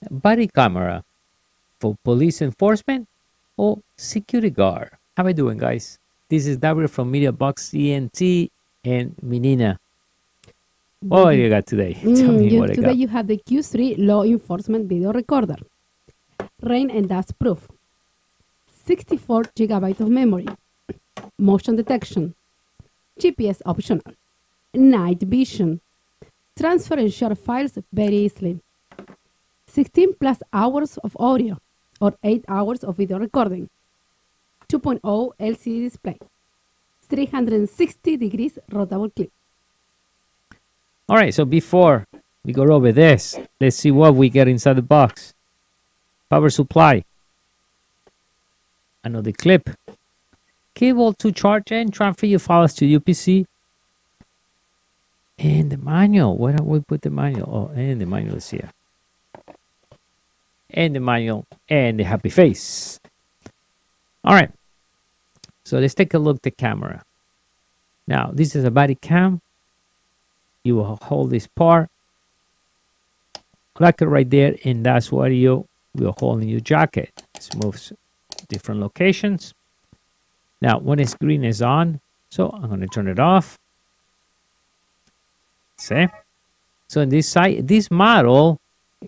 body camera for police enforcement, or security guard. How are you doing, guys? This is David from MEDIABOXENT and Menina. What do you got today? Tell me what I Today got. you have the Q3 Law Enforcement Video Recorder. Rain and dust proof. 64 GB of memory. Motion detection. GPS optional. Night vision. Transfer and share files very easily. 16 plus hours of audio or 8 hours of video recording. 2.0 LCD display. 360 degrees rotable clip. All right, so before we go over this, let's see what we get inside the box. Power supply. Another clip. Cable to charge and transfer your files to UPC. And the manual. Where do we put the manual? Oh, and the manual is here. And the manual and the happy face. All right. So let's take a look at the camera. Now, this is a body cam. You will hold this part, lock it right there, and that's what you will hold in your jacket. It moves different locations. Now, when the screen is on, so I'm going to turn it off. See? So on this side, this model,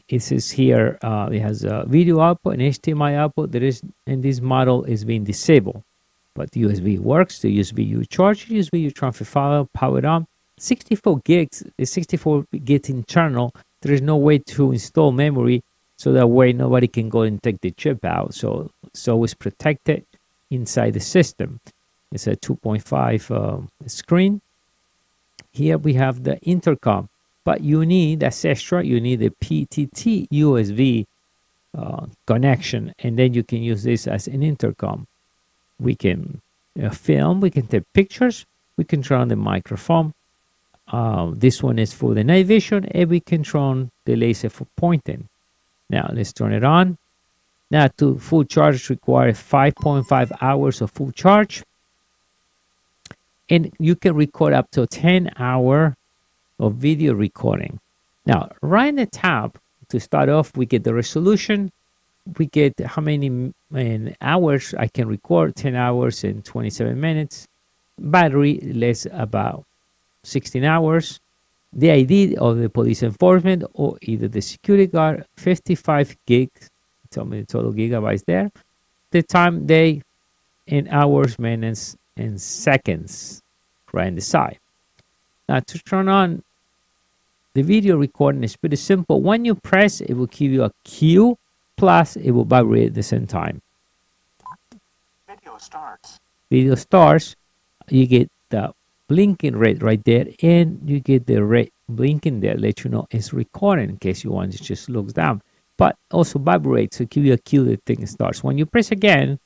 it says here, it has a video output and HDMI output. And this model is being disabled. But the USB works. The USB you charge, USB you transfer file, power it on. 64 gigs is 64 gigs internal. There is no way to install memory, so that way nobody can go and take the chip out. So it's always protected inside the system. It's a 2.5 screen. Here we have the intercom, but you need, that's extra, you need a PTT USB connection, and then you can use this as an intercom. We can film, we can take pictures, we can turn on the microphone. This one is for the night vision, and we can turn on the laser for pointing. Now let's turn it on. Now to full charge requires 5.5 hours of full charge. And you can record up to 10 hours of video recording. Now, right in the top, to start off, we get the resolution. We get how many hours I can record, 10 hours and 27 minutes. Battery lasts about 16 hours. The ID of the police enforcement or either the security guard, 55 gigs. Tell me the total gigabytes there. The time, day, in hours, minutes, and seconds right on the side. Now to turn on the video recording is pretty simple. When you press, it will give you a cue, plus it will vibrate at the same time. Video starts. Video starts. You get the blinking red right there, and you get the red blinking there, let you know it's recording in case you want it just looks down. But also vibrates to give you a cue that thing starts. When you press again,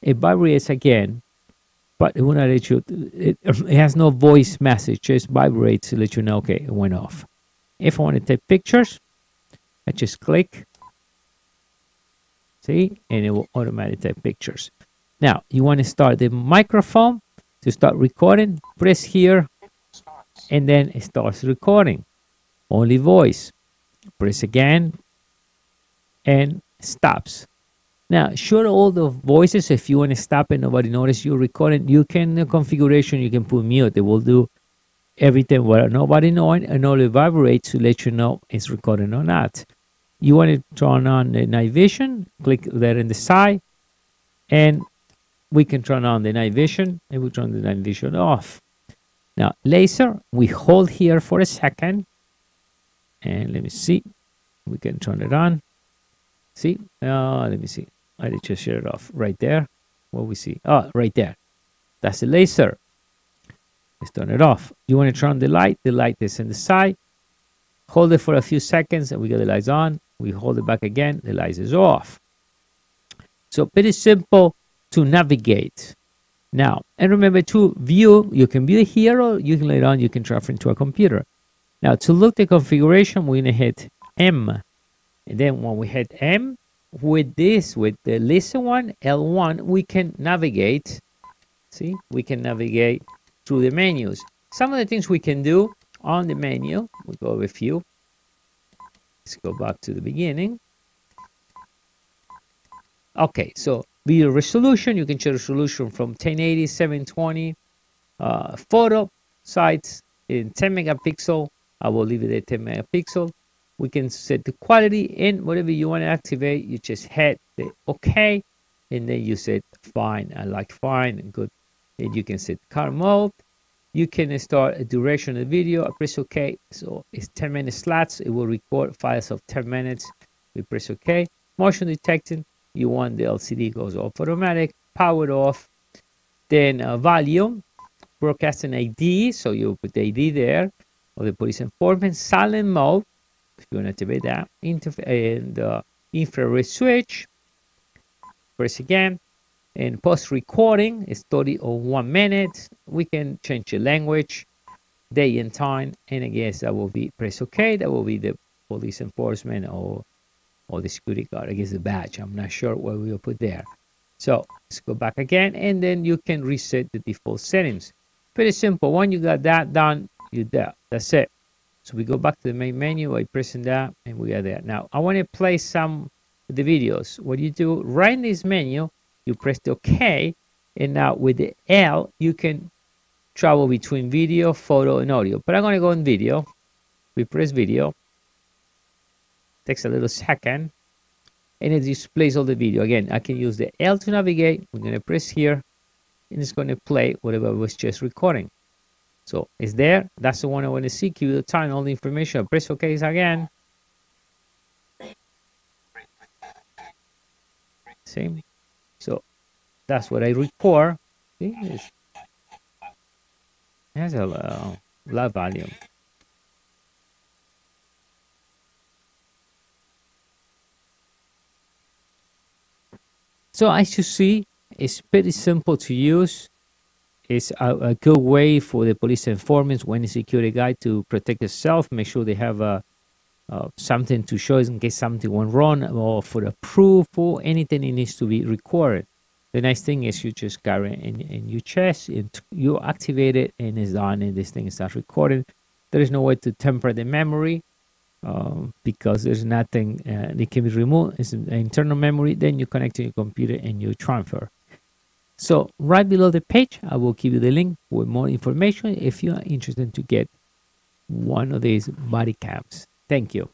it vibrates again, but it will not let you, it has no voice message, just vibrates to let you know, okay, it went off. If I want to take pictures, I just click, see, and it will automatically take pictures. Now, you want to start the microphone to start recording, press here, and then it starts recording. Only voice. Press again, and stops. Now, shut all the voices. If you want to stop and nobody notice you recording, you can, the configuration, you can put mute. It will do everything without nobody knowing, and only vibrate to let you know it's recording or not. You want to turn on the night vision, click there in the side, and we can turn on the night vision, and we turn the night vision off. Now, laser, we hold here for a second, and let me see. We can turn it on. See? Let me see. I just shut it off right there. What we see? Oh, right there. That's the laser. Let's turn it off. You want to turn on the light? The light is in the side. Hold it for a few seconds, and we get the lights on. We hold it back again. The light is off. So pretty simple to navigate. Now, and remember to view, you can view it here, or you can later on, you can transfer into a computer. Now, to look the configuration, we're going to hit M. And then when we hit M, with this, with the listen one, L1, we can navigate. See, we can navigate through the menus. Some of the things we can do on the menu, we go over a few. Let's go back to the beginning. Okay, so video resolution, you can change resolution from 1080, 720. Photo sites in 10 megapixel. I will leave it at 10 megapixel. We can set the quality, and whatever you want to activate, you just hit the OK, and then you set fine. I like fine and good. And you can set car mode. You can start a duration of the video. I press OK. So it's 10-minute slots. It will record files of 10 minutes. We press OK. Motion detecting. You want the LCD goes off automatic. Powered off. Then volume. Broadcasting ID. So you put the ID there. Or the police informant. Silent mode. If you want to activate that. And infrared switch. Press again. And post recording is 30 or 1 minute. We can change the language, day and time, and I guess that will be press OK. That will be the police enforcement or the security guard. I guess the badge. I'm not sure what we will put there. So let's go back again, and then you can reset the default settings. Pretty simple. When you got that done, you're there. That's it. So we go back to the main menu by pressing that, and we are there. Now I want to play some of the videos. What you do right in this menu, you press the OK, and now with the L, you can travel between video, photo, and audio. But I'm going to go in video. We press video. Takes a little second, and it displays all the video. Again, I can use the L to navigate. We're going to press here, and it's going to play whatever I was just recording. So it's there. That's the one I want to see. Give you the time, all the information. I press OK again. Same. So that's what I record. See, it has a low volume. So as you see, it's pretty simple to use. It's a good way for the police informants when a security guy to protect themselves, make sure they have something to show in case something went wrong, or for the proof or anything it needs to be recorded. The nice thing is you just carry it in your chest, and you activate it, and it's done, and this thing starts recording. There is no way to temper the memory because there's nothing that can be removed. It's an internal memory. Then you connect to your computer and you transfer. So right below the page, I will give you the link with more information if you are interested to get one of these body cams. Thank you.